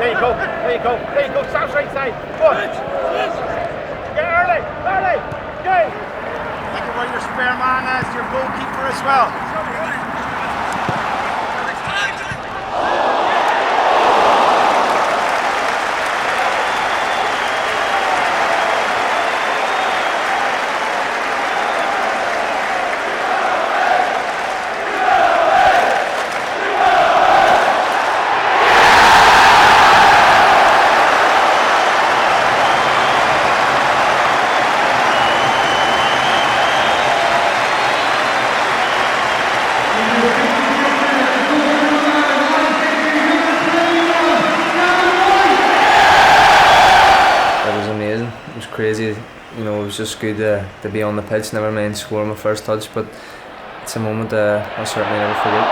There you go. There you go. There you go. South right side. Good. Get early. Early. Good. Think about your spare man as your goalkeeper as well. Crazy, you know, it was just good to be on the pitch, never mind scoring my first touch, but it's a moment I'll certainly never forget.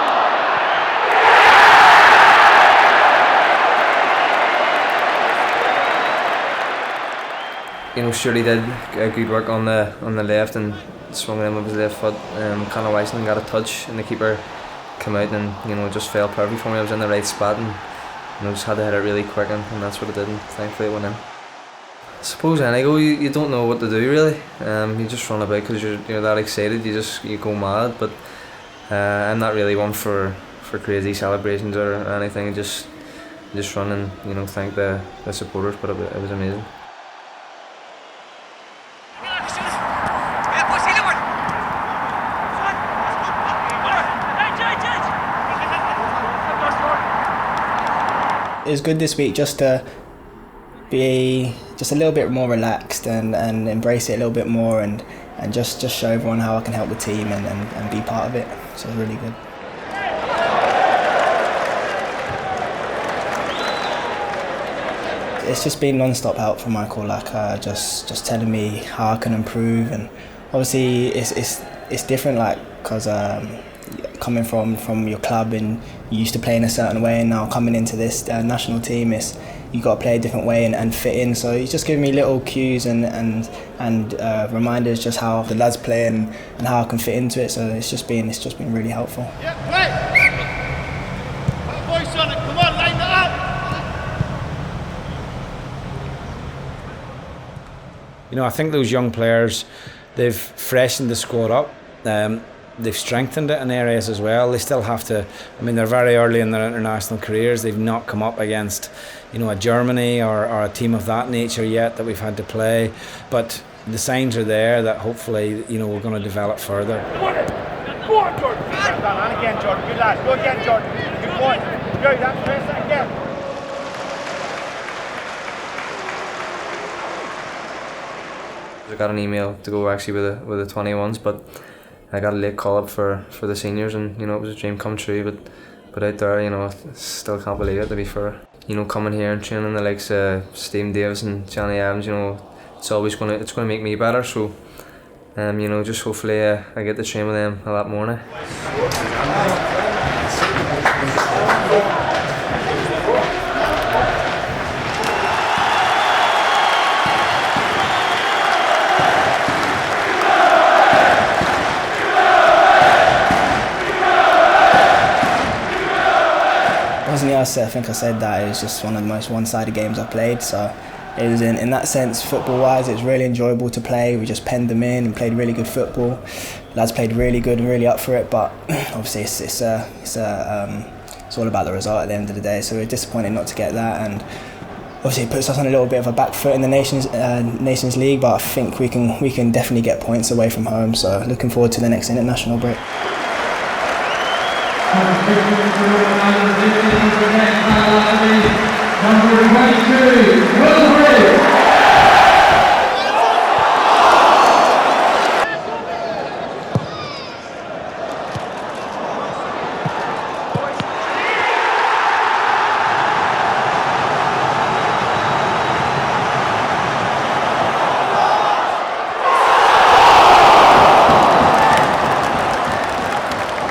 You know, Shirley did good work on the left and swung it in with his left foot. Conor Weissman got a touch and the keeper came out and, you know, just fell perfect for me. I was in the right spot and, you know, just had to hit it really quick and that's what it did, and thankfully it went in. I suppose any goal you don't know what to do really. You just run about because you're that excited. You go mad. But I'm not really one for crazy celebrations or anything. Just run and, you know, thank the supporters. But it was amazing. It was good this week just to be just a little bit more relaxed and embrace it a little bit more and just show everyone how I can help the team and be part of it. So it was really good. It's just been non-stop help from Michael, just telling me how I can improve, and obviously it's different, because coming from your club and you used to play in a certain way, and now coming into this national team, you got to play a different way and fit in. So he's just giving me little cues and reminders just how the lads play and how I can fit into it. So it's just been really helpful. Yeah, play. Put a voice on it. Come on, line that up. You know, I think those young players, they've freshened the squad up. They've strengthened it in areas as well. They still have to, I mean, they're very early in their international careers. They've not come up against, you know, a Germany or a team of that nature yet that we've had to play. But the signs are there that hopefully, you know, we're going to develop further. Go on, Jordan. And again, Jordan. Good lad. Go again, Jordan. Good boy. Good. That's press it again. I got an email to go actually with the 21s, but I got a late call up for the seniors, and, you know, it was a dream come true. But out there, you know, I still can't believe it, to be fair. You know, coming here and training the likes of Steve Davis and Johnny Evans, you know, it's gonna make me better. So, you know, just hopefully I get to train with them a lot more now. Bosnia, I think I said that it was just one of the most one-sided games I've played. So it was in that sense, football-wise, it was really enjoyable to play. We just penned them in and played really good football. Lads played really good and really up for it, but obviously it's all about the result at the end of the day. So we're disappointed not to get that, and obviously it puts us on a little bit of a back foot in the Nations League. But I think we can definitely get points away from home. So looking forward to the next international break. Number 22, Will.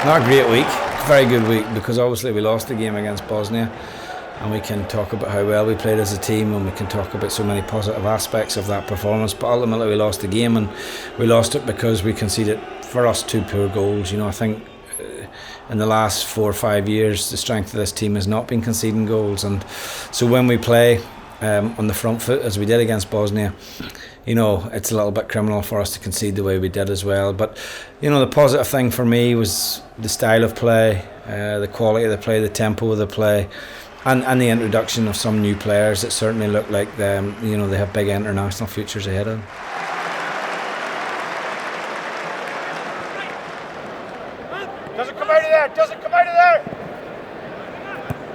Not a great week, very good week, because obviously we lost the game against Bosnia, and we can talk about how well we played as a team, and we can talk about so many positive aspects of that performance, but ultimately we lost the game, and we lost it because we conceded, for us, 2 poor goals. You know, I think in the last 4 or 5 years, the strength of this team has not been conceding goals, and so when we play on the front foot as we did against Bosnia, you know, it's a little bit criminal for us to concede the way we did as well. But you know, the positive thing for me was the style of play, the quality of the play, the tempo of the play, and the introduction of some new players that certainly look like you know, they have big international futures ahead of them. Doesn't come out of there! Doesn't come out of there!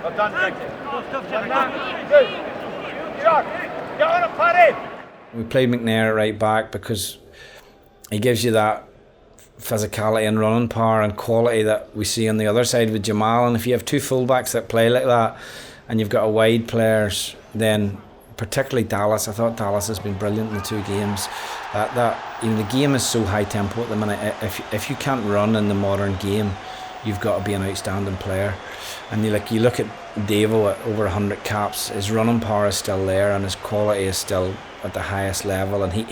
Well done, Victor. Good. Shot. Get on a paddy! We played McNair at right back because he gives you that physicality and running power and quality that we see on the other side with Jamal. And if you have two fullbacks that play like that, and you've got a wide players, then particularly Dallas, I thought Dallas has been brilliant in the 2 games. That you know, the game is so high tempo at the minute. If you can't run in the modern game, you've got to be an outstanding player. And you look at Davo at over 100 caps. His running power is still there, and his quality is still at the highest level. And I think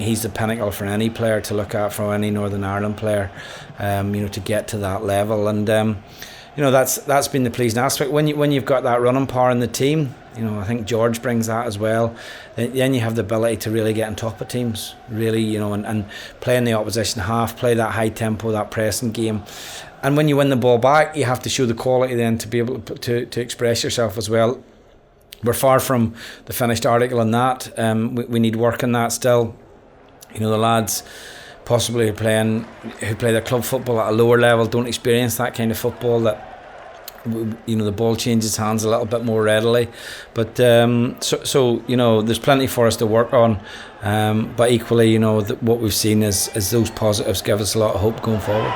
he's the pinnacle for any player to look at, for any Northern Ireland player, you know, to get to that level. And you know, that's been the pleasing aspect when you've got that running power in the team. You know, I think George brings that as well. Then you have the ability to really get on top of teams, really, you know, and play in the opposition half, play that high tempo, that pressing game. And when you win the ball back, you have to show the quality then to be able to express yourself as well. We're far from the finished article on that. We need work on that still. You know, the lads possibly who play their club football at a lower level don't experience that kind of football, that, you know, the ball changes hands a little bit more readily. But so you know, there's plenty for us to work on. But equally, you know, what we've seen is those positives give us a lot of hope going forward.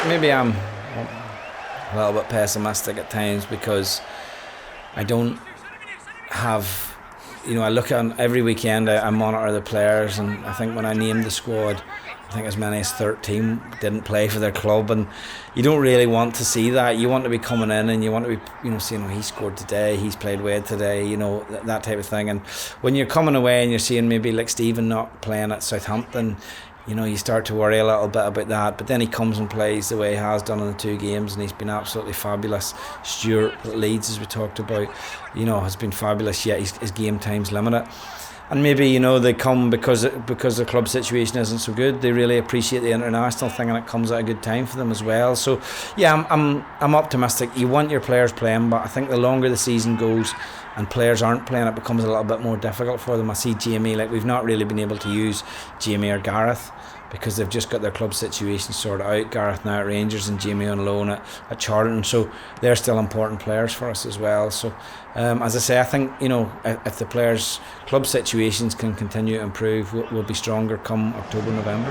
Maybe I'm a little bit pessimistic at times because I don't have, you know, I look at every weekend, I monitor the players, and I think when I named the squad, I think as many as 13 didn't play for their club, and you don't really want to see that. You want to be coming in and you want to be, you know, saying, oh, he scored today, he's played well today, you know, that type of thing. And when you're coming away and you're seeing maybe like Stephen not playing at Southampton, you know, you start to worry a little bit about that. But then he comes and plays the way he has done in the 2 games, and he's been absolutely fabulous. Stuart at Leeds, as we talked about, you know, has been fabulous, yet his game time's limited. And maybe, you know, they come because the club situation isn't so good. They really appreciate the international thing, and it comes at a good time for them as well. So yeah, I'm optimistic. You want your players playing, but I think the longer the season goes and players aren't playing, it becomes a little bit more difficult for them. I see Jamie, like, we've not really been able to use Jamie or Gareth because they've just got their club situation sorted out. Gareth now at Rangers and Jamie on loan at Charlton, so they're still important players for us as well. So as I say, I think, you know, if the players' club situations can continue to improve, we'll be stronger come October, November.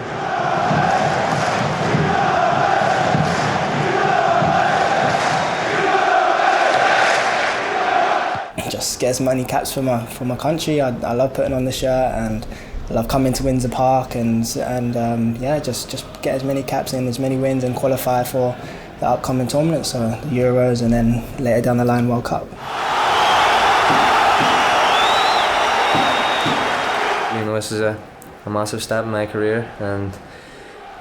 Just get as many caps for my country. I love putting on the shirt, and I love coming to Windsor Park, and yeah, just get as many caps in, as many wins, and qualify for the upcoming tournaments, so the Euros, and then later down the line World Cup. You know, this is a massive step in my career, and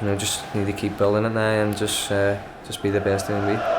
you know, just need to keep building it now and just be the best I can be.